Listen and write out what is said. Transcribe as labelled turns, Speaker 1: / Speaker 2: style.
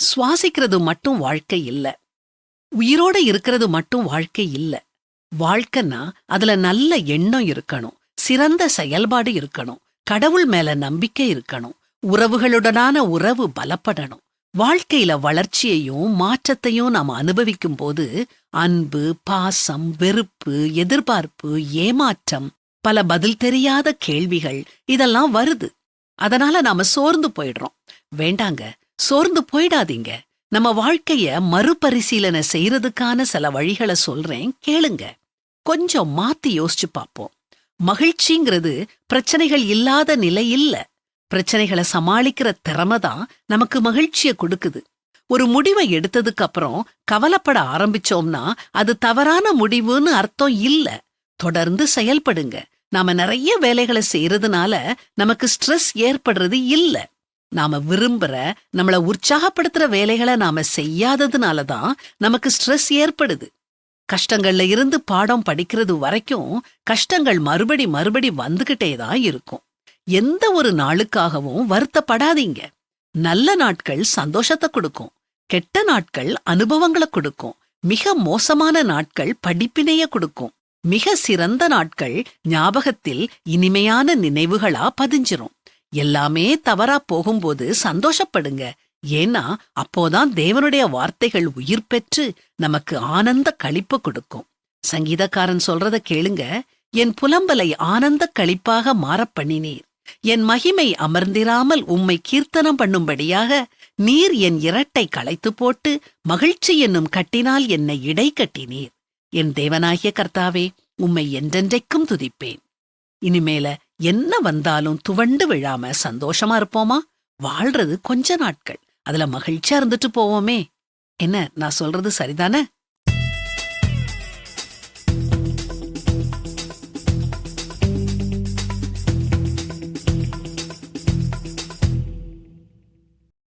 Speaker 1: சுவாசிக்கிறது மட்டும் வாழ்க்கை இல்ல. உயிரோட இருக்கிறது மட்டும் வாழ்க்கை இல்ல. வாழ்க்கைன்னா அதுல நல்ல எண்ணம் இருக்கணும், சிறந்த செயல்பாடு இருக்கணும், கடவுள் மேல நம்பிக்கை இருக்கணும், உறவுகளுடனான உறவு பலப்படணும். வாழ்க்கையில வளர்ச்சியையும் மாற்றத்தையும் நாம் அனுபவிக்கும் போது அன்பு, பாசம், வெறுப்பு, எதிர்பார்ப்பு, ஏமாற்றம், பல பதில் தெரியாத கேள்விகள் இதெல்லாம் வருது. அதனால நாம சோர்ந்து போயிடுறோம். வேண்டாங்க, சோர்ந்து போயிடாதீங்க. நம்ம வாழ்க்கைய மறுபரிசீலனை செய்யறதுக்கான சில வழிகளை சொல்றேன், கேளுங்க. கொஞ்சம் மாத்தி யோசிச்சு பார்ப்போம். மகிழ்ச்சிங்கிறது பிரச்சனைகள் இல்லாத நிலை இல்ல. பிரச்சனைகளை சமாளிக்கிற திறமை தான் நமக்கு மகிழ்ச்சிய கொடுக்குது. ஒரு முடிவை எடுத்ததுக்கு அப்புறம் கவலைப்பட ஆரம்பிச்சோம்னா அது தவறான முடிவுன்னு அர்த்தம் இல்ல. தொடர்ந்து செயல்படுங்க. நாம நிறைய வேலைகளை செய்யறதுனால நமக்கு ஸ்ட்ரெஸ் ஏற்படுறது இல்ல. நாம விரும்புற, நம்மள உற்சாகப்படுத்துற வேலைகளை நாம செய்யாததுனாலதான் நமக்கு ஸ்ட்ரெஸ் ஏற்படுது. கஷ்டங்கள்ல இருந்து பாடம் படிக்கிறது வரைக்கும் கஷ்டங்கள் மறுபடி வந்துகிட்டே தான் இருக்கும். எந்த ஒரு நாளுக்காகவும் வருத்தப்படாதீங்க. நல்ல நாட்கள் சந்தோஷத்தை கொடுக்கும், கெட்ட நாட்கள் அனுபவங்களை கொடுக்கும், மிக மோசமான நாட்கள் படிப்பினைய கொடுக்கும், மிக சிறந்த நாட்கள் ஞாபகத்தில் இனிமையான நினைவுகளா பதிஞ்சிரும். எல்லாமே தவறா போகும்போது சந்தோஷப்படுங்க. ஏன்னா அப்போதான் தேவனுடைய வார்த்தைகள் உயிர் பெற்று நமக்கு ஆனந்த களிப்பு கொடுக்கும். சங்கீதக்காரன் சொல்றத கேளுங்க. என் புலம்பலை ஆனந்த களிப்பாக மாறப் பண்ணினீர். என் மகிமை அமர்ந்திராமல் உம்மை கீர்த்தனம் பண்ணும்படியாக நீர் என் இரட்டை களைத்து போட்டு மகிழ்ச்சி என்னும் கட்டினால் என்னை இடை கட்டினீர். என் தேவனாகிய கர்த்தாவே, உம்மை என்றென்றைக்கும் துதிப்பேன். இனிமேல என்ன வந்தாலும் துவண்டு விழாம சந்தோஷமா இருப்போமா? வாழ்றது கொஞ்ச நாட்கள், அதுல மகிழ்ச்சியா இருந்துட்டு போவோமே. என்ன, நான் சொல்றது சரிதானே?